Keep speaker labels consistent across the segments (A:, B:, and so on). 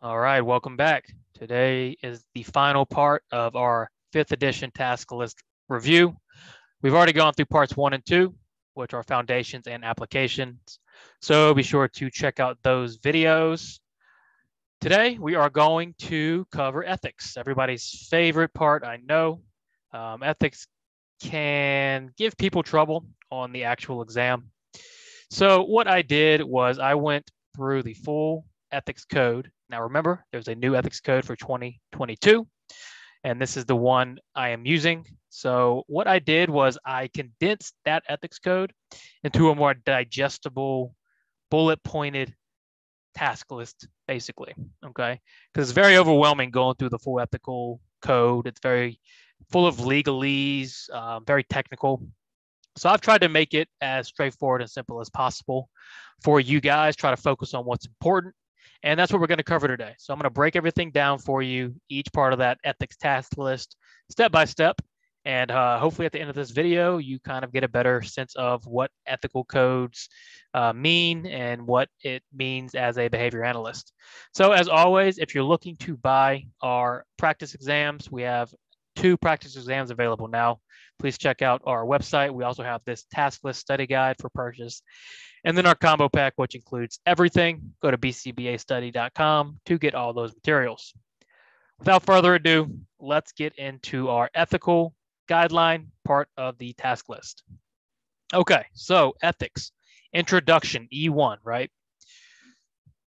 A: All right, welcome back. Today is the final part of our 5th edition task list review. We've already gone through parts 1 and 2, which are foundations and applications. So be sure to check out those videos. Today, we are going to cover ethics, everybody's favorite part, I know. Ethics can give people trouble on the actual exam. So what I did was I went through the full ethics code. Now remember, there's a new ethics code for 2022, and this is the one I am using. So what I did was I condensed that ethics code into a more digestible, bullet pointed task list, basically. Okay. Because it's very overwhelming going through the full ethical code. It's very full of legalese, very technical. So I've tried to make it as straightforward and simple as possible for you guys. Try to focus on what's important. And that's what we're going to cover today. So I'm going to break everything down for you, each part of that ethics task list, step by step. And hopefully at the end of this video, you kind of get a better sense of what ethical codes mean and what it means as a behavior analyst. So as always, if you're looking to buy our practice exams, we have 2 practice exams available now. Please check out our website. We also have this task list study guide for purchase. And then our combo pack, which includes everything. Go to bcbastudy.com to get all those materials. Without further ado, let's get into our ethical guideline part of the task list. Okay, so ethics, introduction, E1, right?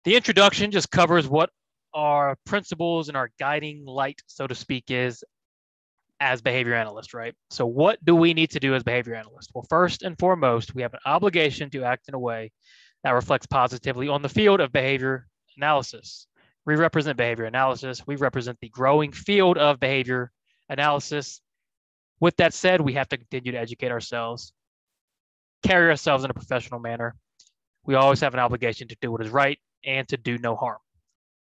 A: The introduction just covers what our principles and our guiding light, so to speak, is as behavior analysts, right? So what do we need to do as behavior analysts? Well, first and foremost, we have an obligation to act in a way that reflects positively on the field of behavior analysis. We represent behavior analysis. We represent the growing field of behavior analysis. With that said, we have to continue to educate ourselves, carry ourselves in a professional manner. We always have an obligation to do what is right and to do no harm.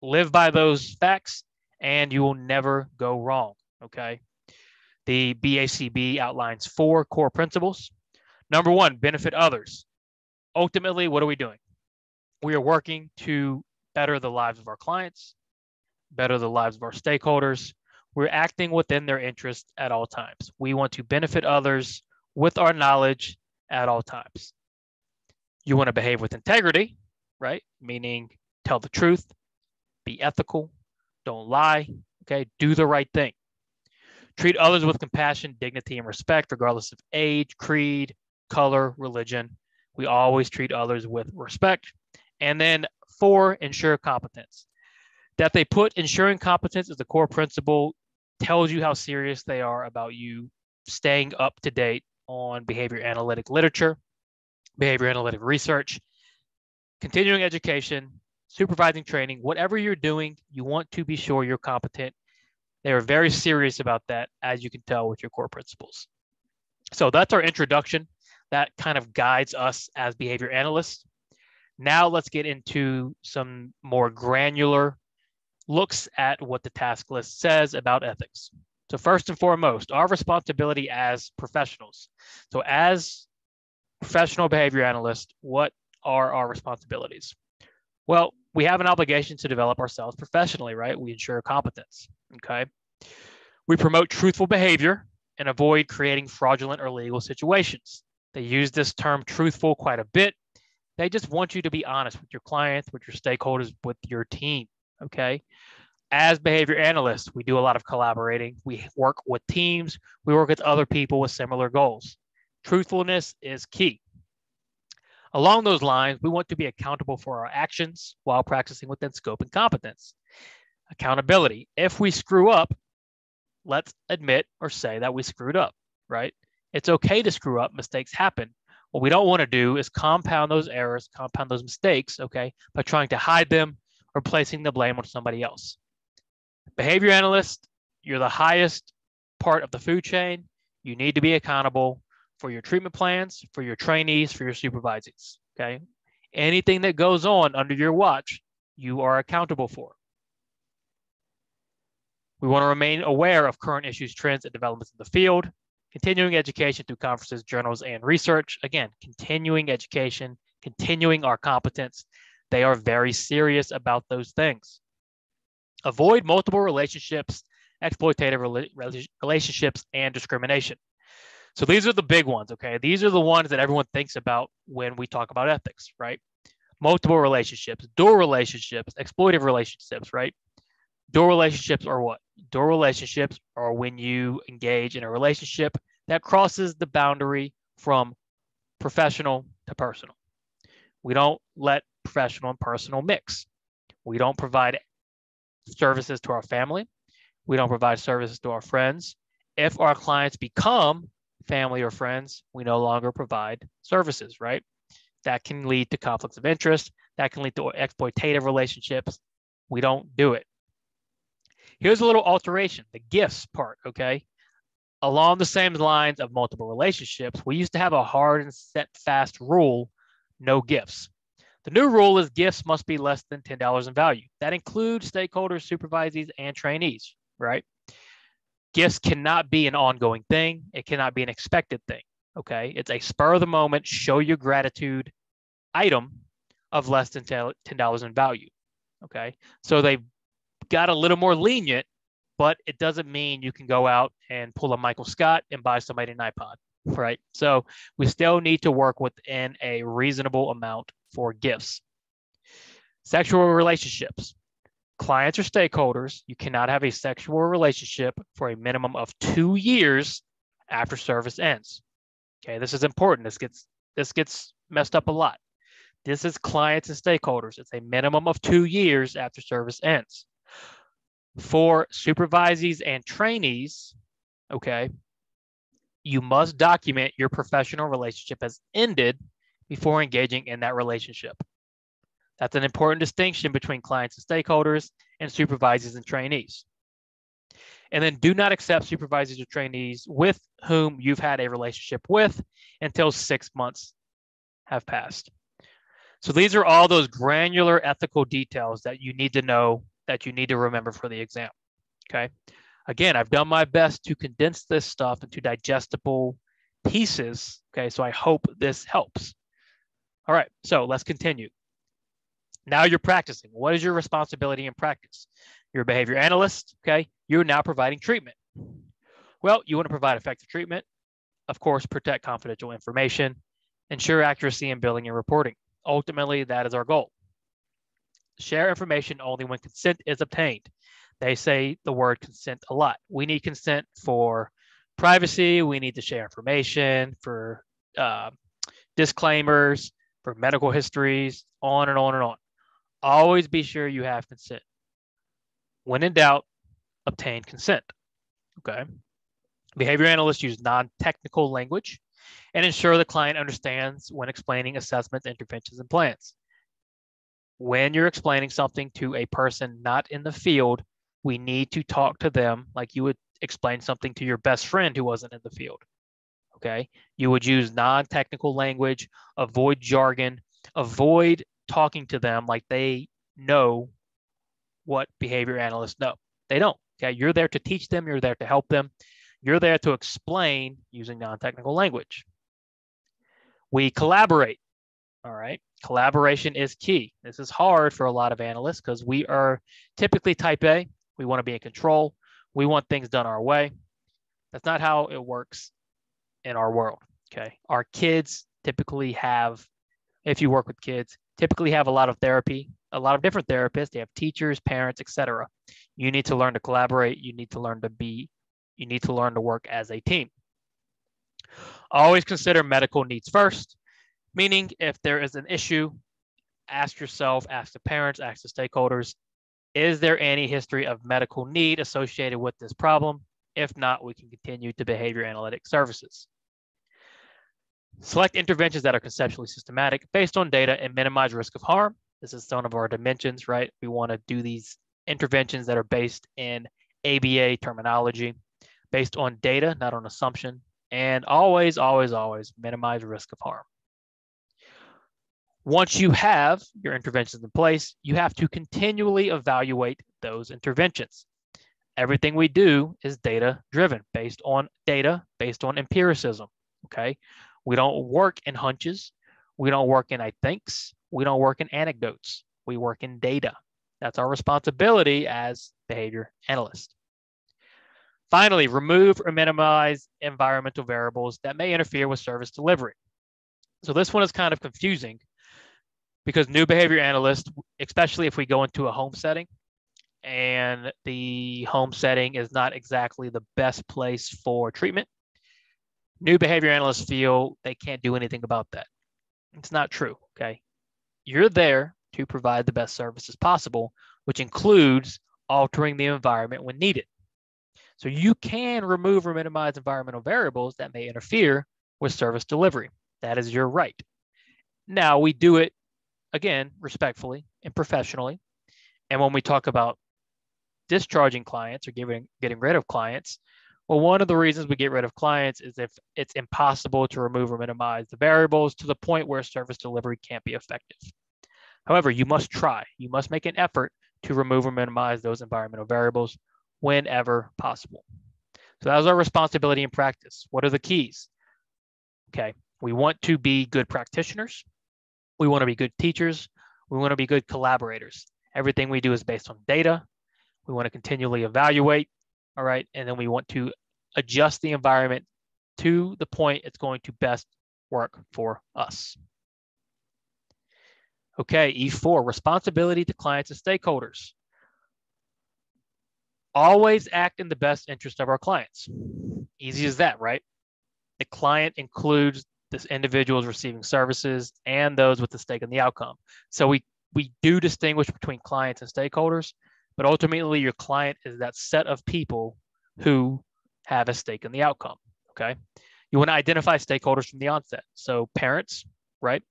A: Live by those facts and you will never go wrong, okay? The BACB outlines 4 core principles. Number 1, benefit others. Ultimately, what are we doing? We are working to better the lives of our clients, better the lives of our stakeholders. We're acting within their interest at all times. We want to benefit others with our knowledge at all times. You want to behave with integrity, right? Meaning tell the truth, be ethical, don't lie, okay? Do the right thing. Treat others with compassion, dignity, and respect, regardless of age, creed, color, religion. We always treat others with respect. And then 4, ensure competence. That they put ensuring competence as a core principle tells you how serious they are about you staying up to date on behavior analytic literature, behavior analytic research, continuing education, supervising training, whatever you're doing, you want to be sure you're competent. They are very serious about that, as you can tell with your core principles. So that's our introduction. That kind of guides us as behavior analysts. Now let's get into some more granular looks at what the task list says about ethics. So first and foremost, our responsibility as professionals. So as professional behavior analysts, what are our responsibilities? Well, we have an obligation to develop ourselves professionally, right? We ensure competence, okay? We promote truthful behavior and avoid creating fraudulent or illegal situations. They use this term truthful quite a bit. They just want you to be honest with your clients, with your stakeholders, with your team, okay? As behavior analysts, we do a lot of collaborating. We work with teams. We work with other people with similar goals. Truthfulness is key. Along those lines, we want to be accountable for our actions while practicing within scope and competence. Accountability. If we screw up, let's admit or say that we screwed up, right? It's okay to screw up. Mistakes happen. What we don't want to do is compound those errors, compound those mistakes, okay, by trying to hide them or placing the blame on somebody else. Behavior analyst, you're the highest part of the food chain. You need to be accountable for your treatment plans, for your trainees, for your supervisees, okay? Anything that goes on under your watch, you are accountable for. We want to remain aware of current issues, trends, and developments in the field. Continuing education through conferences, journals, and research. Again, continuing education, continuing our competence. They are very serious about those things. Avoid multiple relationships, exploitative relationships, and discrimination. So these are the big ones, okay? These are the ones that everyone thinks about when we talk about ethics, right? Multiple relationships, dual relationships, exploitative relationships, right? Dual relationships are what? Dual relationships are when you engage in a relationship that crosses the boundary from professional to personal. We don't let professional and personal mix. We don't provide services to our family. We don't provide services to our friends. If our clients become family or friends, we no longer provide services, right? That can lead to conflicts of interest. That can lead to exploitative relationships. We don't do it. Here's a little alteration, the gifts part, okay? Along the same lines of multiple relationships, we used to have a hard and set fast rule, no gifts. The new rule is gifts must be less than $10 in value. That includes stakeholders, supervisees, and trainees, right? Gifts cannot be an ongoing thing. It cannot be an expected thing, okay? It's a spur of the moment, show your gratitude item of less than $10 in value, okay? So they've got a little more lenient, but it doesn't mean you can go out and pull a Michael Scott and buy somebody an iPod, right? So we still need to work within a reasonable amount for gifts. Sexual relationships. Clients or stakeholders, you cannot have a sexual relationship for a minimum of 2 years after service ends. Okay, this is important. This gets messed up a lot. This is clients and stakeholders. It's a minimum of 2 years after service ends. For supervisees and trainees, okay, you must document your professional relationship has ended before engaging in that relationship. That's an important distinction between clients and stakeholders and supervisors and trainees. And then do not accept supervisors or trainees with whom you've had a relationship with until 6 months have passed. So these are all those granular ethical details that you need to know, that you need to remember for the exam, okay? Again, I've done my best to condense this stuff into digestible pieces, okay? So I hope this helps. All right, so let's continue. Now you're practicing. What is your responsibility in practice? You're a behavior analyst, okay? You're now providing treatment. Well, you want to provide effective treatment, of course, protect confidential information, ensure accuracy in billing and reporting. Ultimately, that is our goal. Share information only when consent is obtained. They say the word consent a lot. We need consent for privacy. We need to share information for disclaimers, for medical histories, on and on and on. Always be sure you have consent. When in doubt, obtain consent, okay? Behavior analysts use non-technical language and ensure the client understands when explaining assessments, interventions, and plans. When you're explaining something to a person not in the field, we need to talk to them like you would explain something to your best friend who wasn't in the field, okay? You would use non-technical language, avoid jargon, avoid talking to them like they know what behavior analysts know. They don't, okay? You're there to teach them. You're there to help them. You're there to explain using non-technical language. We collaborate, all right? Collaboration is key. This is hard for a lot of analysts because we are typically type A. We want to be in control. We want things done our way. That's not how it works in our world, okay? Our kids typically have, if you work with kids, typically have a lot of therapy, a lot of different therapists. They have teachers, parents, etc. You need to learn to collaborate. You need to learn to work as a team. Always consider medical needs first, meaning if there is an issue, ask yourself, ask the parents, ask the stakeholders, is there any history of medical need associated with this problem? If not, we can continue to behavior analytic services. Select interventions that are conceptually systematic based on data and minimize risk of harm. This is one of our dimensions, right? We want to do these interventions that are based in ABA terminology, based on data, not on assumption, and always, always, always minimize risk of harm. Once you have your interventions in place, you have to continually evaluate those interventions. Everything we do is data-driven, based on data, based on empiricism, okay? We don't work in hunches. We don't work in I thinks. We don't work in anecdotes. We work in data, That's our responsibility as behavior analysts. Finally, remove or minimize environmental variables that may interfere with service delivery. So this one is kind of confusing because new behavior analysts, especially if we go into a home setting and the home setting is not exactly the best place for treatment, new behavior analysts feel they can't do anything about that. It's not true, okay? You're there to provide the best services possible, which includes altering the environment when needed. So you can remove or minimize environmental variables that may interfere with service delivery. That is your right. Now, we do it, again, respectfully and professionally. And when we talk about discharging clients or getting rid of clients, well, one of the reasons we get rid of clients is if it's impossible to remove or minimize the variables to the point where service delivery can't be effective. However, you must try. You must make an effort to remove or minimize those environmental variables whenever possible. So that is our responsibility in practice. What are the keys? Okay, we want to be good practitioners. We want to be good teachers. We want to be good collaborators. Everything we do is based on data. We want to continually evaluate, all right? And then we want to adjust the environment to the point it's going to best work for us. Okay, E4, responsibility to clients and stakeholders. Always act in the best interest of our clients. Easy as that, right? The client includes this individuals receiving services and those with the stake in the outcome. So we do distinguish between clients and stakeholders, but ultimately your client is that set of people who have a stake in the outcome, okay? You want to identify stakeholders from the onset. So parents, right?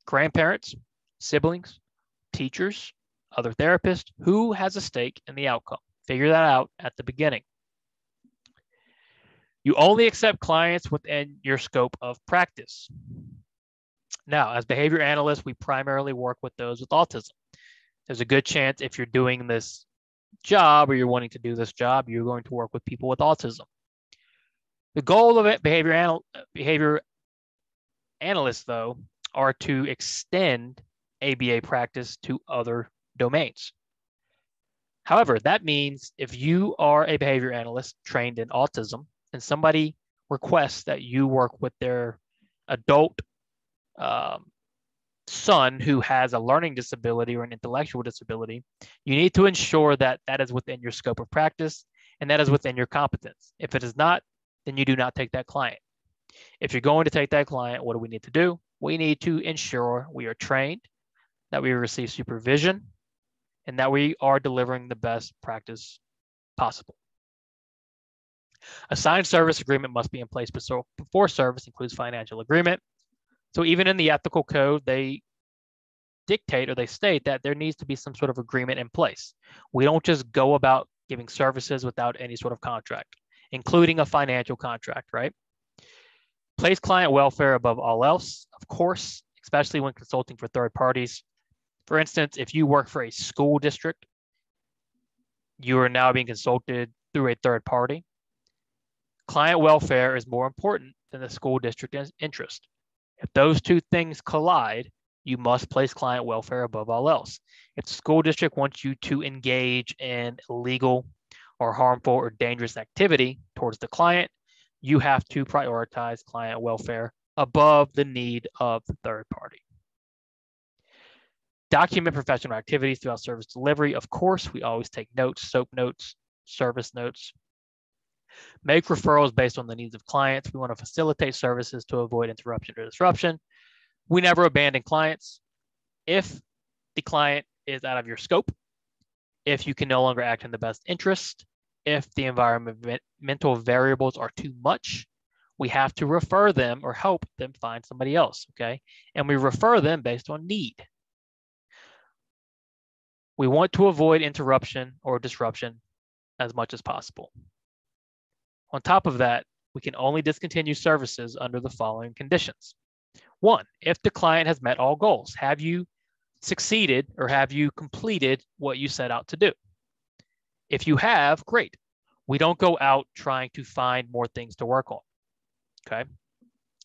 A: Grandparents, siblings, teachers, other therapists, who has a stake in the outcome. Figure that out at the beginning. You only accept clients within your scope of practice. Now, as behavior analysts, we primarily work with those with autism. There's a good chance if you're doing this job or you're wanting to do this job, you're going to work with people with autism. The goal of it, behavior analysts, though, are to extend ABA practice to other domains. However, that means if you are a behavior analyst trained in autism and somebody requests that you work with their adult son who has a learning disability or an intellectual disability, you need to ensure that that is within your scope of practice and that is within your competence. If it is not, then you do not take that client. If you're going to take that client, what do we need to do? We need to ensure we are trained, that we receive supervision, and that we are delivering the best practice possible. A signed service agreement must be in place before service includes financial agreement. So even in the ethical code, they dictate or they state that there needs to be some sort of agreement in place. We don't just go about giving services without any sort of contract, including a financial contract, right? Place client welfare above all else, of course, especially when consulting for third parties. For instance, if you work for a school district, you are now being consulted through a third party. Client welfare is more important than the school district's interest. If those two things collide, you must place client welfare above all else. If the school district wants you to engage in illegal or harmful or dangerous activity towards the client, you have to prioritize client welfare above the need of the third party. Document professional activities throughout service delivery. Of course, we always take notes, SOAP notes, service notes. Make referrals based on the needs of clients. We want to facilitate services to avoid interruption or disruption. We never abandon clients. If the client is out of your scope, if you can no longer act in the best interest, if the environmental variables are too much, we have to refer them or help them find somebody else, okay? And we refer them based on need. We want to avoid interruption or disruption as much as possible. On top of that, we can only discontinue services under the following conditions. 1, if the client has met all goals. Have you succeeded or have you completed what you set out to do? If you have, great. We don't go out trying to find more things to work on, okay?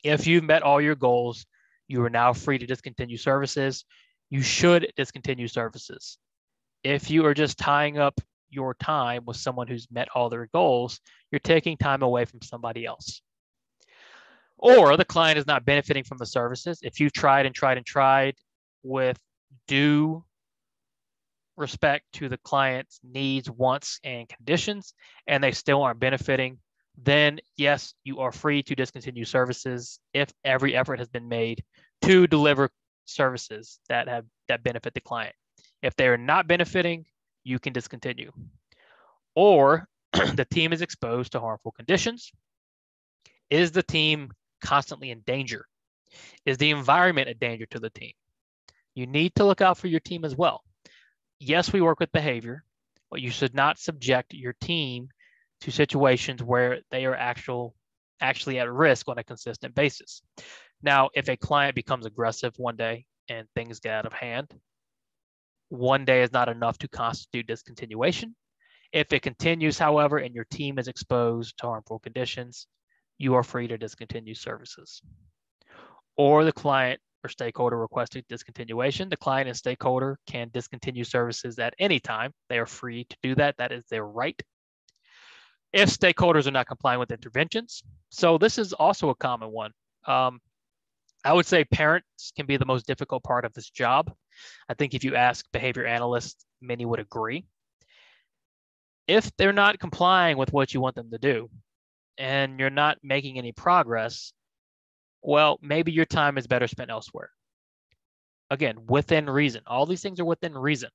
A: If you've met all your goals, you are now free to discontinue services. You should discontinue services. If you are just tying up your time with someone who's met all their goals, you're taking time away from somebody else. Or the client is not benefiting from the services. If you've tried and tried and tried with due respect to the client's needs, wants, and conditions, and they still aren't benefiting, then yes, you are free to discontinue services if every effort has been made to deliver services that benefit the client. If they are not benefiting, you can discontinue. Or the team is exposed to harmful conditions. Is the team constantly in danger? Is the environment a danger to the team? You need to look out for your team as well. Yes, we work with behavior, but you should not subject your team to situations where they are actually at risk on a consistent basis. Now, if a client becomes aggressive one day and things get out of hand, one day is not enough to constitute discontinuation. If it continues, however, and your team is exposed to harmful conditions, you are free to discontinue services. Or the client or stakeholder requested discontinuation. The client and stakeholder can discontinue services at any time. They are free to do that. That is their right. If stakeholders are not complying with interventions. So this is also a common one. I would say parents can be the most difficult part of this job. I think if you ask behavior analysts, many would agree. If they're not complying with what you want them to do and you're not making any progress, well, maybe your time is better spent elsewhere. Again, within reason. All these things are within reason.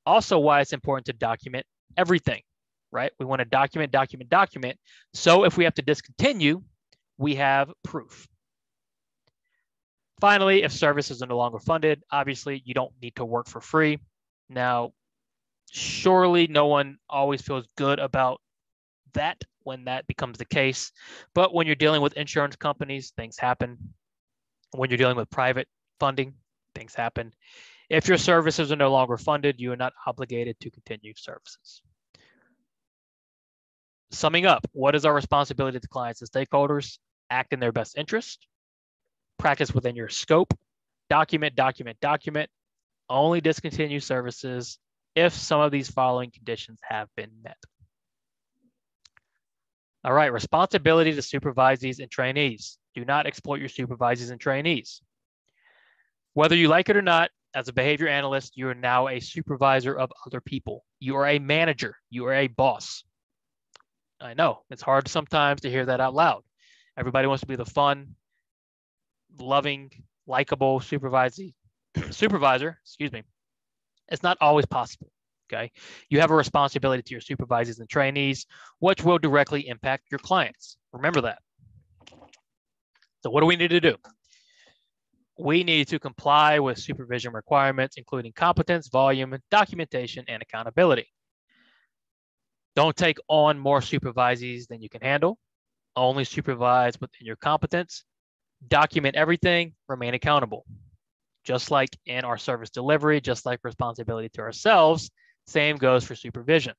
A: Also, why it's important to document everything, right? We want to document. So if we have to discontinue, we have proof. Finally, if services are no longer funded, obviously you don't need to work for free. Now, surely no one always feels good about that when that becomes the case. But when you're dealing with insurance companies, things happen. When you're dealing with private funding, things happen. If your services are no longer funded, you are not obligated to continue services. Summing up, what is our responsibility to clients and stakeholders? Act in their best interest. Practice within your scope. Document. Only discontinue services if some of these following conditions have been met. All right, responsibility to supervisees and trainees. Do not exploit your supervisees and trainees. Whether you like it or not, as a behavior analyst, you are now a supervisor of other people. You are a manager. You are a boss. I know, it's hard sometimes to hear that out loud. Everybody wants to be the fun, loving, likable supervisor, excuse me. It's not always possible, okay? You have a responsibility to your supervisors and trainees, which will directly impact your clients. Remember that. So what do we need to do? We need to comply with supervision requirements, including competence, volume, documentation, and accountability. Don't take on more supervisees than you can handle. Only supervise within your competence. Document everything, remain accountable. Just like in our service delivery, just like responsibility to ourselves, same goes for supervision.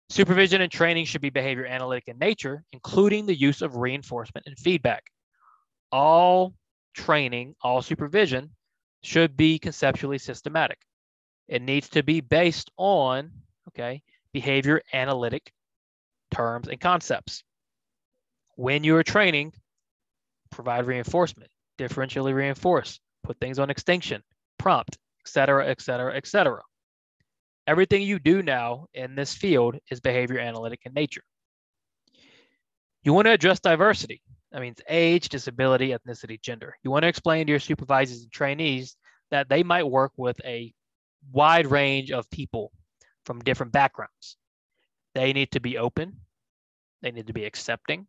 A: Supervision and training should be behavior analytic in nature, including the use of reinforcement and feedback. All training, all supervision should be conceptually systematic. It needs to be based on, behavior analytic terms and concepts. When you are training, provide reinforcement, differentially reinforce, put things on extinction, prompt, etc. Everything you do now in this field is behavior analytic in nature. You want to address diversity. That means age, disability, ethnicity, gender. You want to explain to your supervisors and trainees that they might work with a wide range of people from different backgrounds. They need to be open. They need to be accepting.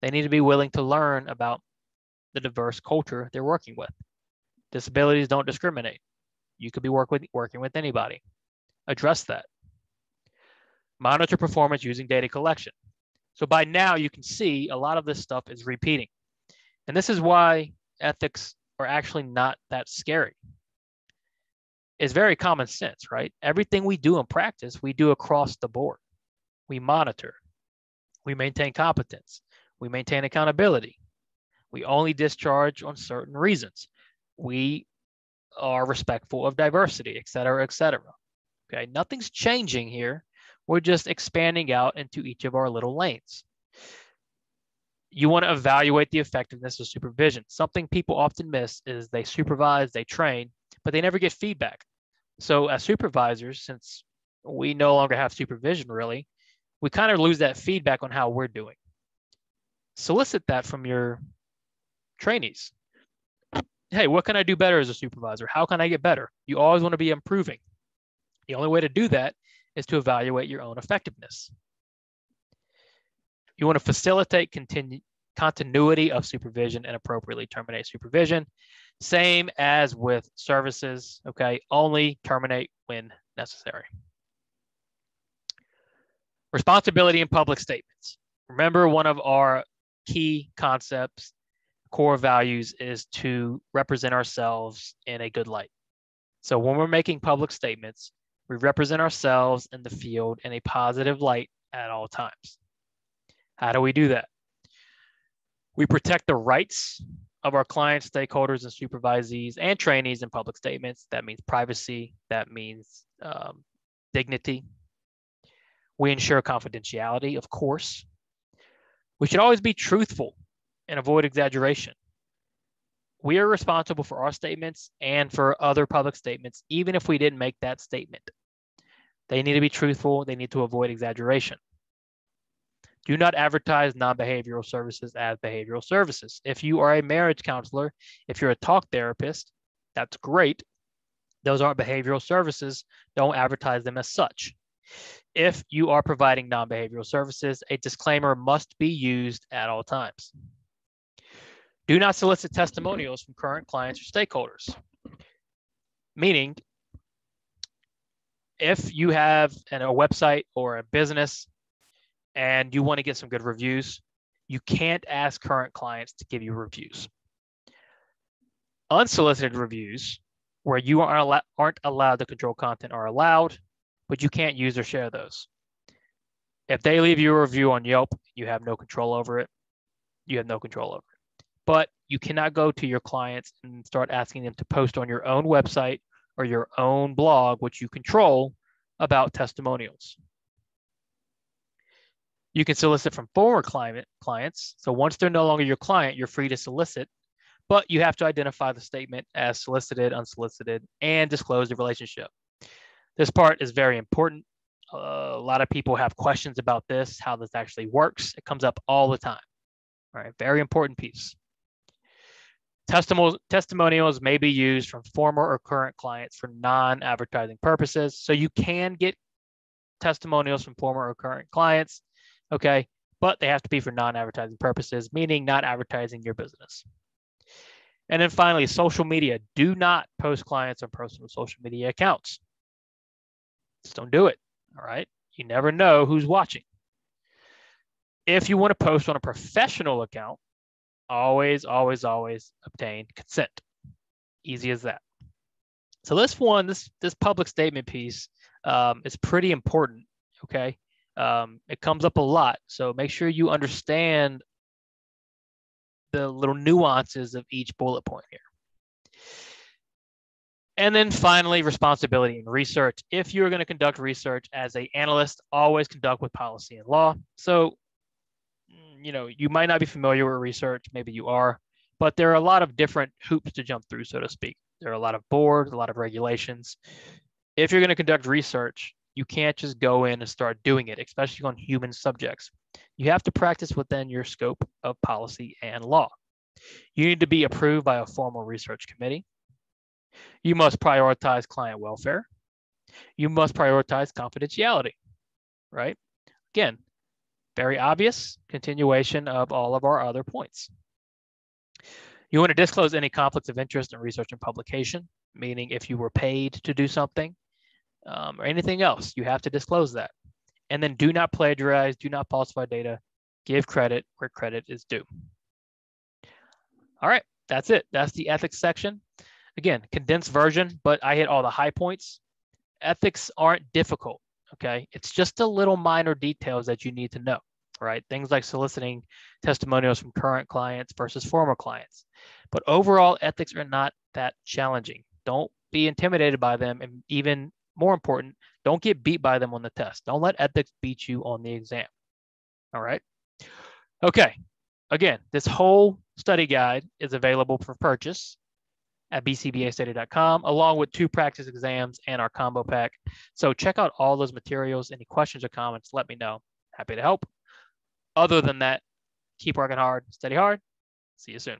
A: They need to be willing to learn about the diverse culture they're working with. Disabilities don't discriminate. You could be working with anybody. Address that. Monitor performance using data collection. So by now you can see a lot of this stuff is repeating. And this is why ethics are actually not that scary. It's very common sense, right? Everything we do in practice, we do across the board. We monitor. We maintain competence. We maintain accountability. We only discharge on certain reasons. We are respectful of diversity, et cetera, et cetera. Okay, nothing's changing here. We're just expanding out into each of our little lanes. You want to evaluate the effectiveness of supervision. Something people often miss is they supervise, they train, but they never get feedback. So as supervisors, since we no longer have supervision really, we kind of lose that feedback on how we're doing. Solicit that from your trainees. Hey, what can I do better as a supervisor? How can I get better? You always want to be improving. The only way to do that is to evaluate your own effectiveness. You want to facilitate continuity of supervision and appropriately terminate supervision. Same as with services, okay? Only terminate when necessary. Responsibility in public statements. Remember, one of our key concepts, core values, is to represent ourselves in a good light. So when we're making public statements, we represent ourselves in the field in a positive light at all times. How do we do that? We protect the rights of our clients, stakeholders, and supervisees and trainees in public statements. That means privacy. That means dignity. We ensure confidentiality, of course. We should always be truthful and avoid exaggeration. We are responsible for our statements and for other public statements, even if we didn't make that statement. They need to be truthful. They need to avoid exaggeration. Do not advertise non-behavioral services as behavioral services. If you are a marriage counselor, if you're a talk therapist, that's great. Those aren't behavioral services. Don't advertise them as such. If you are providing non-behavioral services, a disclaimer must be used at all times. Do not solicit testimonials from current clients or stakeholders. Meaning, if you have a website or a business and you want to get some good reviews, you can't ask current clients to give you reviews. Unsolicited reviews, where you aren't allowed to control content, are allowed, but you can't use or share those. If they leave you a review on Yelp, you have no control over it. You have no control over it. But you cannot go to your clients and start asking them to post on your own website or your own blog, which you control, about testimonials. You can solicit from former clients. So once they're no longer your client, you're free to solicit, but you have to identify the statement as solicited, unsolicited, and disclose the relationship. This part is very important. A lot of people have questions about this, how this actually works. It comes up all the time. All right, very important piece. Testimonials may be used from former or current clients for non-advertising purposes. So you can get testimonials from former or current clients, okay, but they have to be for non-advertising purposes, meaning not advertising your business. And then finally, social media. Do not post clients on personal social media accounts. Just don't do it, all right? You never know who's watching. If you want to post on a professional account, always obtain consent. Easy as that. So this public statement piece is pretty important, okay? It comes up a lot, so make sure you understand the little nuances of each bullet point here. And then finally, responsibility in research. If you're going to conduct research as an analyst, always conduct with policy and law. So, you might not be familiar with research, maybe you are, but there are a lot of different hoops to jump through, so to speak. There are a lot of boards, a lot of regulations. If you're going to conduct research, you can't just go in and start doing it, especially on human subjects. You have to practice within your scope of policy and law. You need to be approved by a formal research committee. You must prioritize client welfare. You must prioritize confidentiality, right? Again, very obvious continuation of all of our other points. You want to disclose any conflicts of interest in research and publication, meaning if you were paid to do something or anything else, you have to disclose that. And then do not plagiarize, do not falsify data, give credit where credit is due. All right, that's it. That's the ethics section. Again, condensed version, but I hit all the high points. Ethics aren't difficult, okay? It's just the little minor details that you need to know, right? Things like soliciting testimonials from current clients versus former clients. But overall, ethics are not that challenging. Don't be intimidated by them. And even more important, don't get beat by them on the test. Don't let ethics beat you on the exam. All right. Okay. Again, this whole study guide is available for purchase at bcbastudy.com, along with 2 practice exams and our combo pack. So check out all those materials. Any questions or comments, let me know. Happy to help. Other than that, keep working hard, study hard. See you soon.